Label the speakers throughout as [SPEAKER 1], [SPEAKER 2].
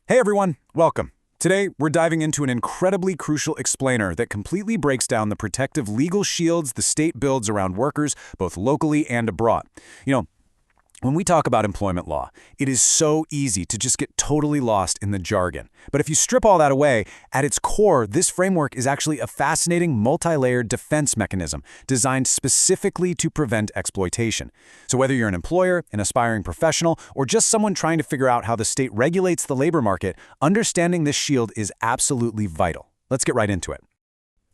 [SPEAKER 1] Hey everyone, welcome. Today, we're diving into an incredibly crucial explainer that completely breaks down the protective legal shields the state builds around workers, both locally and abroad. You know, when we talk about employment law, it is so easy to just get totally lost in the jargon. But if you strip all that away, at its core, this framework is actually a fascinating multi-layered defense mechanism designed specifically to prevent exploitation. So whether you're an employer, an aspiring professional, or just someone trying to figure out how the state regulates the labor market, understanding this shield is absolutely vital. Let's get right into it.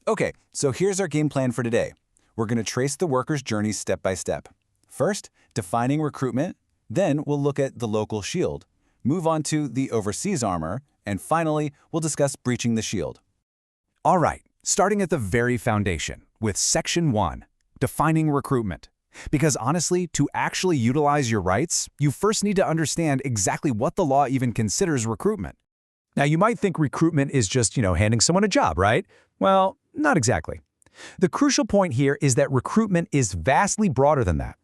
[SPEAKER 1] Okay, so here's our game plan for today. We're going to trace the worker's journey step by step. First, defining recruitment, then we'll look at the local shield, move on to the overseas armor, and finally, we'll discuss breaching the shield. All right, starting at the very foundation with Section 1, defining recruitment. Because honestly, to actually utilize your rights, you first need to understand exactly what the law even considers recruitment. Now, you might think recruitment is just, handing someone a job, right? Well, not exactly. The crucial point here is that recruitment is vastly broader than that.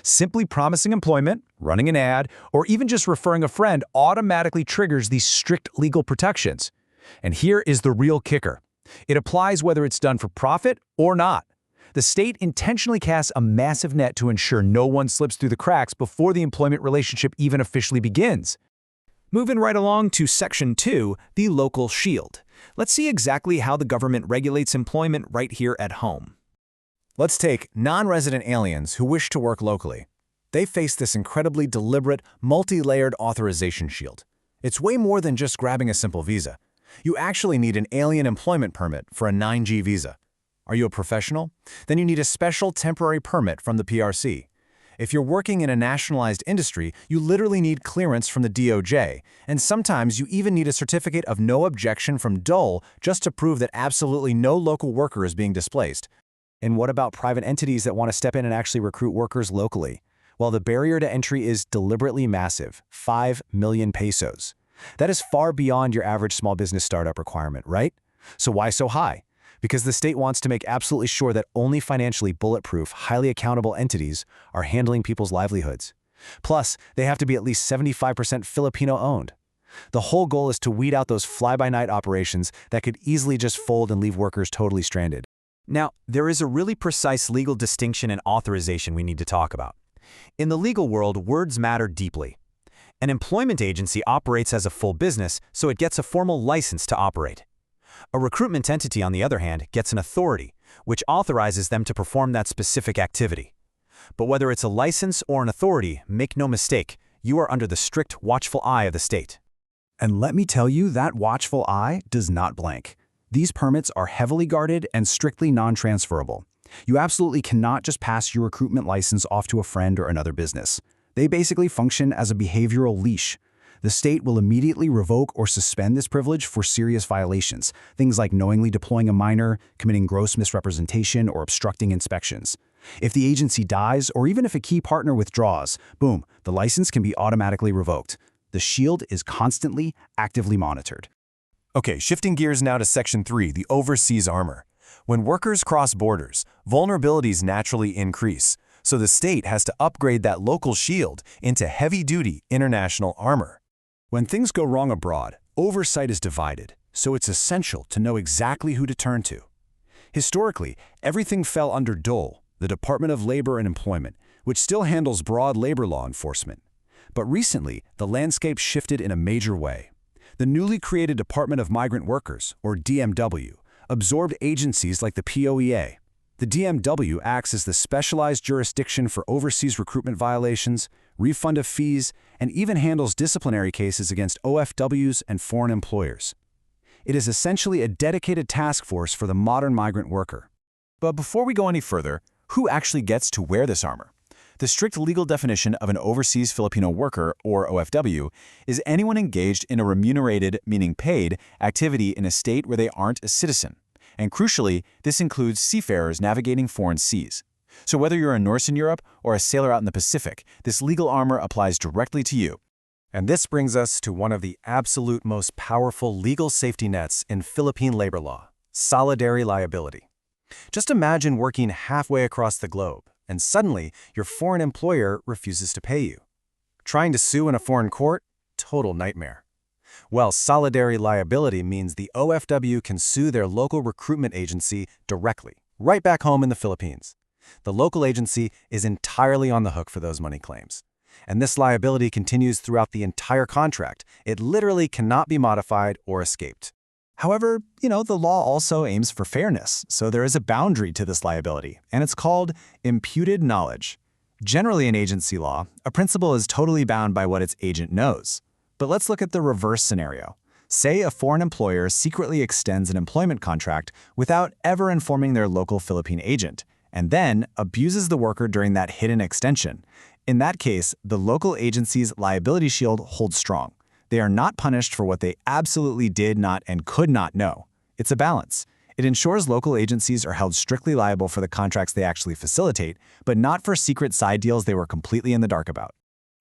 [SPEAKER 1] Simply promising employment, running an ad, or even just referring a friend automatically triggers these strict legal protections. And here is the real kicker. It applies whether it's done for profit or not. The state intentionally casts a massive net to ensure no one slips through the cracks before the employment relationship even officially begins. Moving right along to Section 2, the local shield. Let's see exactly how the government regulates employment right here at home. Let's take non-resident aliens who wish to work locally. They face this incredibly deliberate, multi-layered authorization shield. It's way more than just grabbing a simple visa. You actually need an alien employment permit for a 9G visa. Are you a professional? Then you need a special temporary permit from the PRC. If you're working in a nationalized industry, you literally need clearance from the DOJ, and sometimes you even need a certificate of no objection from DOL just to prove that absolutely no local worker is being displaced. And what about private entities that want to step in and actually recruit workers locally? Well, the barrier to entry is deliberately massive, 5 million pesos. That is far beyond your average small business startup requirement, right? So why so high? Because the state wants to make absolutely sure that only financially bulletproof, highly accountable entities are handling people's livelihoods. Plus, they have to be at least 75% Filipino-owned. The whole goal is to weed out those fly-by-night operations that could easily just fold and leave workers totally stranded. Now, there is a really precise legal distinction and authorization we need to talk about. In the legal world, words matter deeply. An employment agency operates as a full business, so it gets a formal license to operate. A recruitment entity, on the other hand, gets an authority, which authorizes them to perform that specific activity. But whether it's a license or an authority, make no mistake, you are under the strict, watchful eye of the state. And let me tell you, that watchful eye does not blank. These permits are heavily guarded and strictly non-transferable. You absolutely cannot just pass your recruitment license off to a friend or another business. They basically function as a behavioral leash. The state will immediately revoke or suspend this privilege for serious violations, things like knowingly deploying a minor, committing gross misrepresentation, or obstructing inspections. If the agency dies, or even if a key partner withdraws, boom, the license can be automatically revoked. The shield is constantly, actively monitored. Okay, shifting gears now to Section 3, the overseas armor. When workers cross borders, vulnerabilities naturally increase, so the state has to upgrade that local shield into heavy-duty international armor. When things go wrong abroad, oversight is divided, so it's essential to know exactly who to turn to. Historically, everything fell under DOL, the Department of Labor and Employment, which still handles broad labor law enforcement. But recently, the landscape shifted in a major way. The newly created Department of Migrant Workers, or DMW, absorbed agencies like the POEA. The DMW acts as the specialized jurisdiction for overseas recruitment violations, refund of fees, and even handles disciplinary cases against OFWs and foreign employers. It is essentially a dedicated task force for the modern migrant worker. But before we go any further, who actually gets to wear this armor? The strict legal definition of an overseas Filipino worker, or OFW, is anyone engaged in a remunerated, meaning paid, activity in a state where they aren't a citizen. And crucially, this includes seafarers navigating foreign seas. So whether you're a nurse in Europe or a sailor out in the Pacific, this legal armor applies directly to you. And this brings us to one of the absolute most powerful legal safety nets in Philippine labor law, solidary liability. Just imagine working halfway across the globe, and suddenly your foreign employer refuses to pay you. Trying to sue in a foreign court? Total nightmare. Well, solidarity liability means the OFW can sue their local recruitment agency directly, right back home in the Philippines. The local agency is entirely on the hook for those money claims. And this liability continues throughout the entire contract. It literally cannot be modified or escaped.
[SPEAKER 2] However, the law also aims for fairness, so there is a boundary to this liability, and it's called imputed knowledge. Generally in agency law, a principal is totally bound by what its agent knows. But let's look at the reverse scenario. Say a foreign employer secretly extends an employment contract without ever informing their local Philippine agent, and then abuses the worker during that hidden extension. In that case, the local agency's liability shield holds strong. They are not punished for what they absolutely did not and could not know. It's a balance. It ensures local agencies are held strictly liable for the contracts they actually facilitate, but not for secret side deals they were completely in the dark about.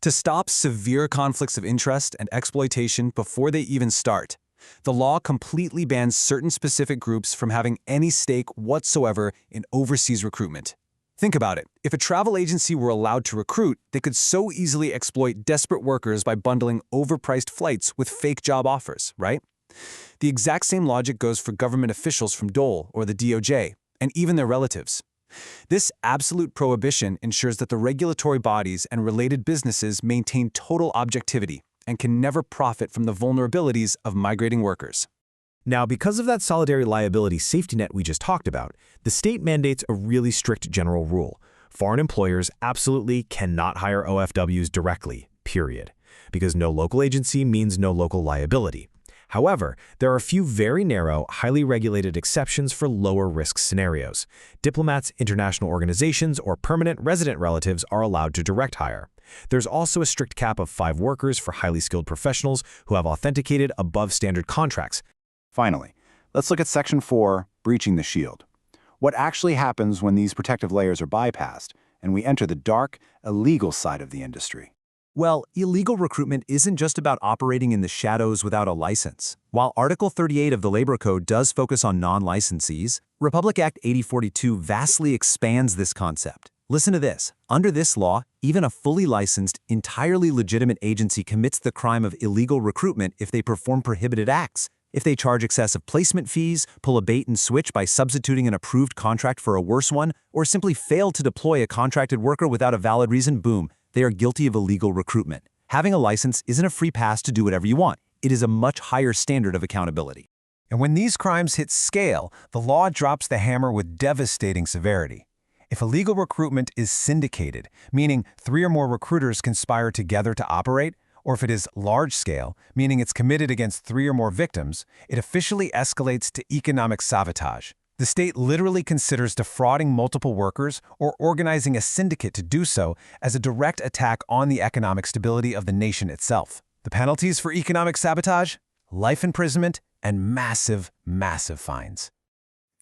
[SPEAKER 1] To stop severe conflicts of interest and exploitation before they even start, the law completely bans certain specific groups from having any stake whatsoever in overseas recruitment. Think about it. If a travel agency were allowed to recruit, they could so easily exploit desperate workers by bundling overpriced flights with fake job offers, right? The exact same logic goes for government officials from Dole or the DOJ, and even their relatives. This absolute prohibition ensures that the regulatory bodies and related businesses maintain total objectivity and can never profit from the vulnerabilities of migrating workers.
[SPEAKER 3] Now, because of that solidarity liability safety net we just talked about, the state mandates a really strict general rule. Foreign employers absolutely cannot hire OFWs directly, period, because no local agency means no local liability. However, there are a few very narrow, highly regulated exceptions for lower-risk scenarios. Diplomats, international organizations, or permanent resident relatives are allowed to direct hire. There's also a strict cap of 5 workers for highly skilled professionals who have authenticated above-standard contracts.
[SPEAKER 2] Finally, let's look at Section 4, breaching the shield. What actually happens when these protective layers are bypassed and we enter the dark, illegal side of the industry?
[SPEAKER 1] Well, illegal recruitment isn't just about operating in the shadows without a license. While Article 38 of the Labor Code does focus on non-licensees, Republic Act 8042 vastly expands this concept. Listen to this. Under this law, even a fully licensed, entirely legitimate agency commits the crime of illegal recruitment if they perform prohibited acts. If they charge excessive placement fees, pull a bait and switch by substituting an approved contract for a worse one, or simply fail to deploy a contracted worker without a valid reason, boom, they are guilty of illegal recruitment. Having a license isn't a free pass to do whatever you want. It is a much higher standard of accountability. And when these crimes hit scale, the law drops the hammer with devastating severity. If illegal recruitment is syndicated, meaning 3 or more recruiters conspire together to operate, or if it is large-scale, meaning it's committed against 3 or more victims, it officially escalates to economic sabotage. The state literally considers defrauding multiple workers or organizing a syndicate to do so as a direct attack on the economic stability of the nation itself. The penalties for economic sabotage? Life imprisonment and massive, massive fines.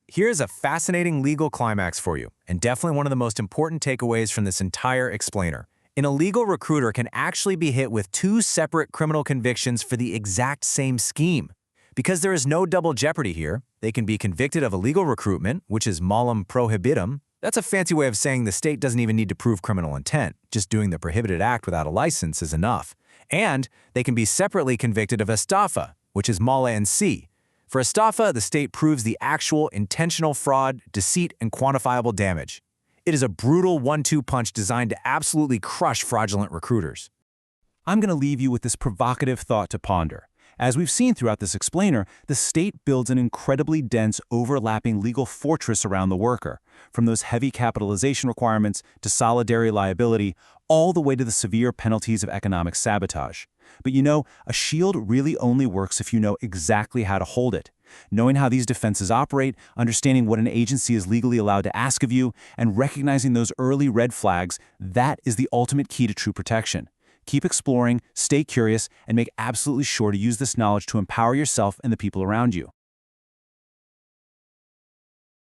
[SPEAKER 1] Here's a fascinating legal climax for you, and definitely one of the most important takeaways from this entire explainer. An illegal recruiter can actually be hit with 2 separate criminal convictions for the exact same scheme. Because there is no double jeopardy here, they can be convicted of illegal recruitment, which is malum prohibitum. That's a fancy way of saying the state doesn't even need to prove criminal intent. Just doing the prohibited act without a license is enough. And they can be separately convicted of estafa, which is mala and c. For estafa, the state proves the actual intentional fraud, deceit, and quantifiable damage. It is a brutal 1-2 punch designed to absolutely crush fraudulent recruiters. I'm going to leave you with this provocative thought to ponder. As we've seen throughout this explainer, the state builds an incredibly dense, overlapping legal fortress around the worker, from those heavy capitalization requirements to solidarity liability, all the way to the severe penalties of economic sabotage. But a shield really only works if you know exactly how to hold it. Knowing how these defenses operate, understanding what an agency is legally allowed to ask of you, and recognizing those early red flags, that is the ultimate key to true protection. Keep exploring, stay curious, and make absolutely sure to use this knowledge to empower yourself and the people around you.